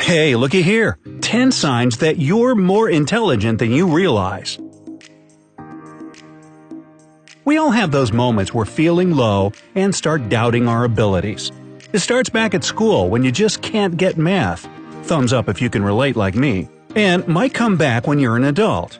Hey, looky here. 10 signs that you're more intelligent than you realize. We all have those moments where feeling low and start doubting our abilities. It starts back at school when you just can't get math. Thumbs up if you can relate like me. And might come back when you're an adult.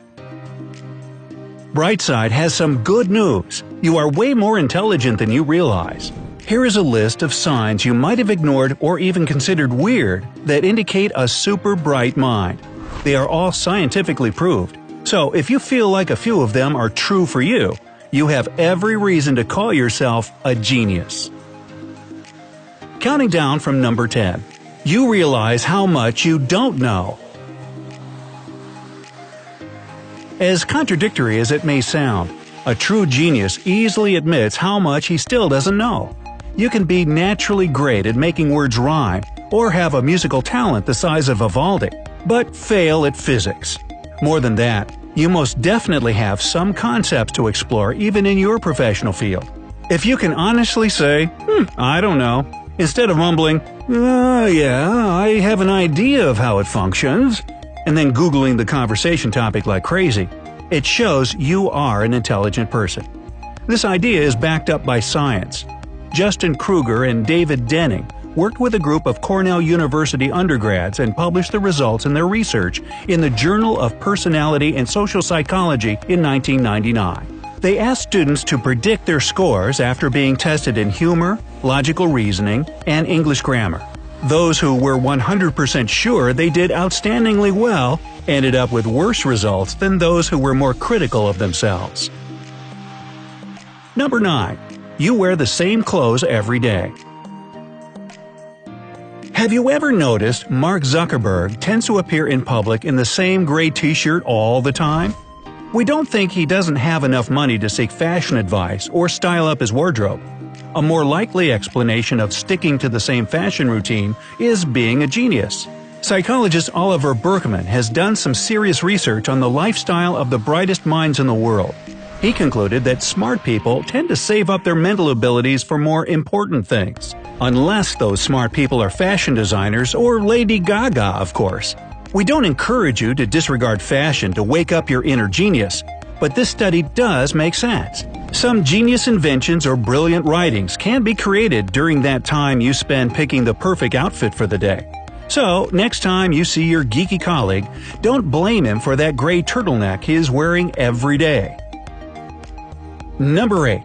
Brightside has some good news. You are way more intelligent than you realize. Here is a list of signs you might have ignored or even considered weird that indicate a super bright mind. They are all scientifically proved. So if you feel like a few of them are true for you, you have every reason to call yourself a genius. Counting down from number 10. You realize how much you don't know. As contradictory as it may sound, a true genius easily admits how much he still doesn't know. You can be naturally great at making words rhyme, or have a musical talent the size of Vivaldi, but fail at physics. More than that, you most definitely have some concepts to explore even in your professional field. If you can honestly say, I don't know, instead of mumbling, yeah, I have an idea of how it functions, and then Googling the conversation topic like crazy, it shows you are an intelligent person. This idea is backed up by science. Justin Kruger and David Denning worked with a group of Cornell University undergrads and published the results in their research in the Journal of Personality and Social Psychology in 1999. They asked students to predict their scores after being tested in humor, logical reasoning, and English grammar. Those who were 100% sure they did outstandingly well ended up with worse results than those who were more critical of themselves. Number 9. You wear the same clothes every day. Have you ever noticed Mark Zuckerberg tends to appear in public in the same gray t-shirt all the time? We don't think he doesn't have enough money to seek fashion advice or style up his wardrobe. A more likely explanation of sticking to the same fashion routine is being a genius. Psychologist Oliver Burkeman has done some serious research on the lifestyle of the brightest minds in the world. He concluded that smart people tend to save up their mental abilities for more important things. Unless those smart people are fashion designers or Lady Gaga, of course. We don't encourage you to disregard fashion to wake up your inner genius, but this study does make sense. Some genius inventions or brilliant writings can be created during that time you spend picking the perfect outfit for the day. So, next time you see your geeky colleague, don't blame him for that gray turtleneck he is wearing every day. Number 8.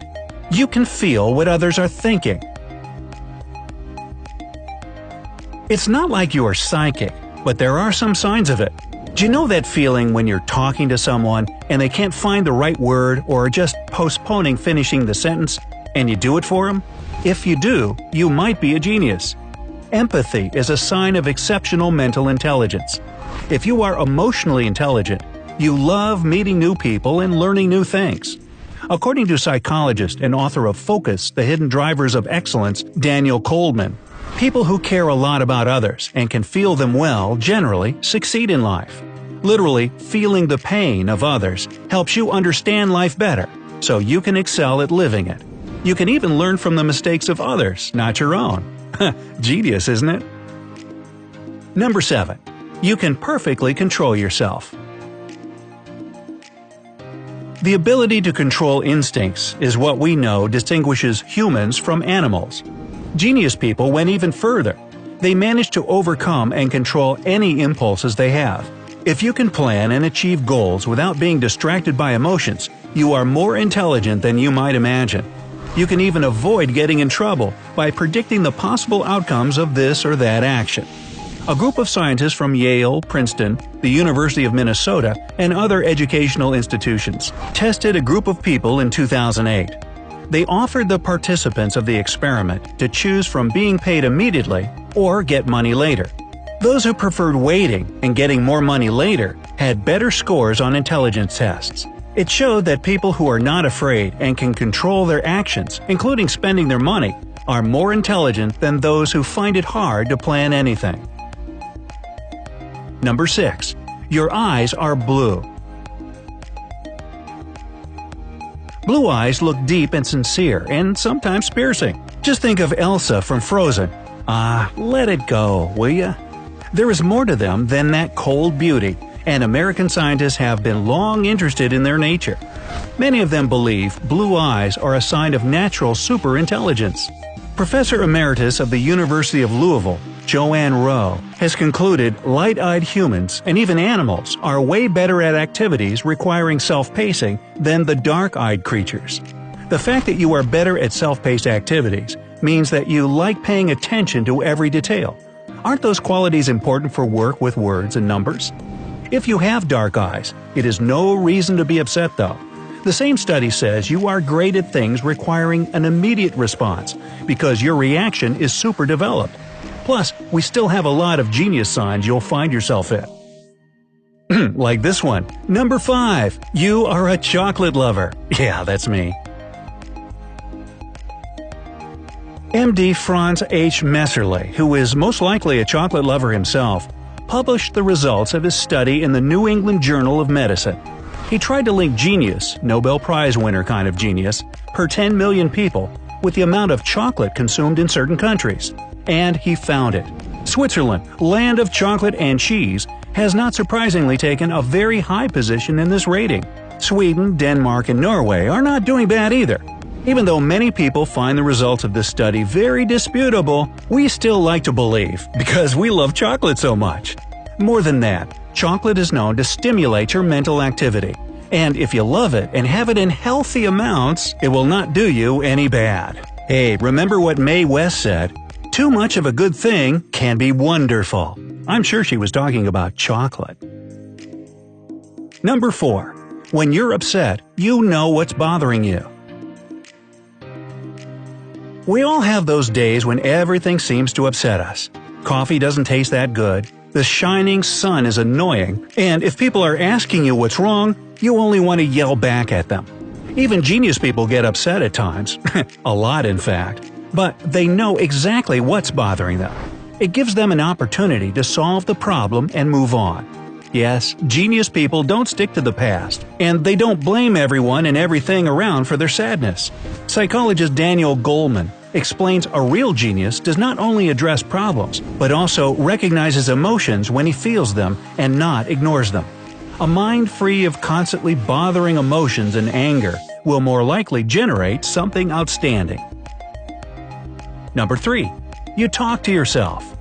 You can feel what others are thinking. It's not like you are psychic, but there are some signs of it. Do you know that feeling when you're talking to someone and they can't find the right word or are just postponing finishing the sentence, and you do it for them? If you do, you might be a genius. Empathy is a sign of exceptional mental intelligence. If you are emotionally intelligent, you love meeting new people and learning new things. According to psychologist and author of Focus, The Hidden Drivers of Excellence, Daniel Goleman, people who care a lot about others and can feel them well generally succeed in life. Literally, feeling the pain of others helps you understand life better, so you can excel at living it. You can even learn from the mistakes of others, not your own. Genius, isn't it? Number 7. You can perfectly control yourself. The ability to control instincts is what we know distinguishes humans from animals. Genius people went even further. They managed to overcome and control any impulses they have. If you can plan and achieve goals without being distracted by emotions, you are more intelligent than you might imagine. You can even avoid getting in trouble by predicting the possible outcomes of this or that action. A group of scientists from Yale, Princeton, the University of Minnesota, and other educational institutions tested a group of people in 2008. They offered the participants of the experiment to choose from being paid immediately or get money later. Those who preferred waiting and getting more money later had better scores on intelligence tests. It showed that people who are not afraid and can control their actions, including spending their money, are more intelligent than those who find it hard to plan anything. Number 6. Your eyes are blue. Blue eyes look deep and sincere, and sometimes piercing. Just think of Elsa from Frozen. Let it go, will ya? There is more to them than that cold beauty, and American scientists have been long interested in their nature. Many of them believe blue eyes are a sign of natural superintelligence. Professor Emeritus of the University of Louisville, Joanne Rowe, has concluded light-eyed humans and even animals are way better at activities requiring self-pacing than the dark-eyed creatures. The fact that you are better at self-paced activities means that you like paying attention to every detail. Aren't those qualities important for work with words and numbers? If you have dark eyes, it is no reason to be upset though. The same study says you are great at things requiring an immediate response because your reaction is super developed. Plus, we still have a lot of genius signs you'll find yourself in. Like this one. Number 5. You are a chocolate lover. Yeah, that's me. MD Franz H. Messerly, who is most likely a chocolate lover himself, published the results of his study in the New England Journal of Medicine. He tried to link genius, Nobel Prize winner kind of genius, per 10 million people with the amount of chocolate consumed in certain countries. And he found it. Switzerland, land of chocolate and cheese, has not surprisingly taken a very high position in this rating. Sweden, Denmark, and Norway are not doing bad either. Even though many people find the results of this study very disputable, we still like to believe, because we love chocolate so much. More than that, chocolate is known to stimulate your mental activity. And if you love it and have it in healthy amounts, it will not do you any bad. Hey, remember what Mae West said? Too much of a good thing can be wonderful. I'm sure she was talking about chocolate. Number 4. When you're upset, you know what's bothering you. We all have those days when everything seems to upset us. Coffee doesn't taste that good, the shining sun is annoying, and if people are asking you what's wrong, you only want to yell back at them. Even genius people get upset at times, a lot in fact, but they know exactly what's bothering them. It gives them an opportunity to solve the problem and move on. Yes, genius people don't stick to the past, and they don't blame everyone and everything around for their sadness. Psychologist Daniel Goleman explains a real genius does not only address problems, but also recognizes emotions when he feels them and not ignores them. A mind free of constantly bothering emotions and anger will more likely generate something outstanding. Number 3. You talk to yourself.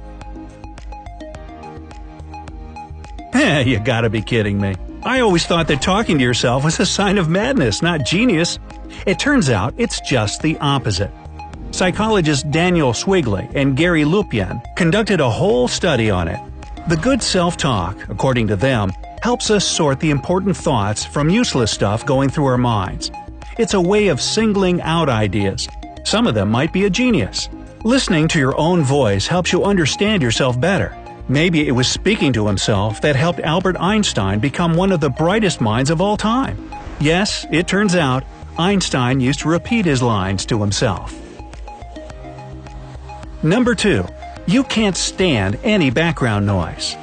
You gotta be kidding me. I always thought that talking to yourself was a sign of madness, not genius. It turns out it's just the opposite. Psychologists Daniel Swigley and Gary Lupien conducted a whole study on it. The good self-talk, according to them, helps us sort the important thoughts from useless stuff going through our minds. It's a way of singling out ideas. Some of them might be a genius. Listening to your own voice helps you understand yourself better. Maybe it was speaking to himself that helped Albert Einstein become one of the brightest minds of all time. Yes, it turns out, Einstein used to repeat his lines to himself. Number 2. You can't stand any background noise.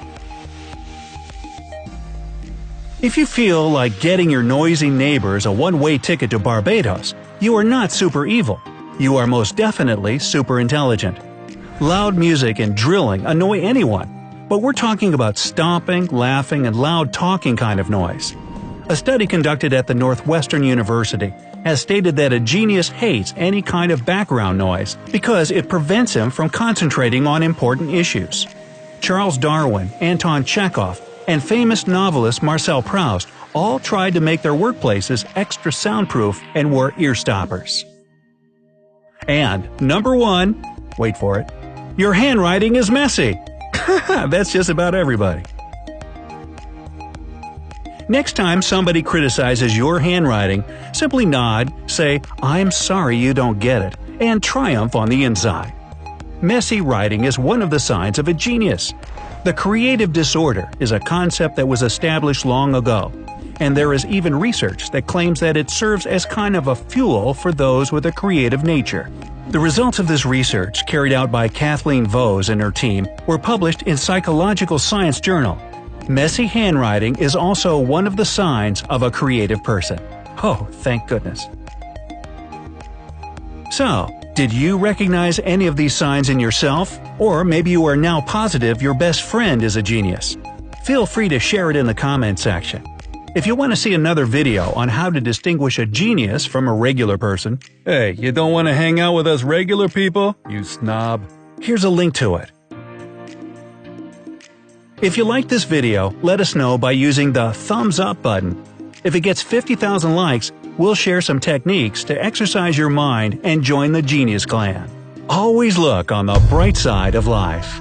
If you feel like getting your noisy neighbors a one-way ticket to Barbados, you are not super evil. You are most definitely super intelligent. Loud music and drilling annoy anyone, but we're talking about stomping, laughing, and loud talking kind of noise. A study conducted at the Northwestern University has stated that a genius hates any kind of background noise because it prevents him from concentrating on important issues. Charles Darwin, Anton Chekhov, and famous novelist Marcel Proust all tried to make their workplaces extra soundproof and wore ear stoppers. And number 1, wait for it, your handwriting is messy. That's just about everybody. Next time somebody criticizes your handwriting, simply nod, say, "I'm sorry you don't get it," and triumph on the inside. Messy writing is one of the signs of a genius. The creative disorder is a concept that was established long ago, and there is even research that claims that it serves as kind of a fuel for those with a creative nature. The results of this research, carried out by Kathleen Vose and her team, were published in Psychological Science Journal. Messy handwriting is also one of the signs of a creative person. Oh, thank goodness. So, Did you recognize any of these signs in yourself? Or maybe you are now positive your best friend is a genius. Feel free to share it in the comment section. If you want to see another video on how to distinguish a genius from a regular person, hey, you don't want to hang out with us regular people, you snob? Here's a link to it. If you like this video, let us know by using the thumbs up button. If it gets 50,000 likes, we'll share some techniques to exercise your mind and join the Genius Clan. Always look on the bright side of life.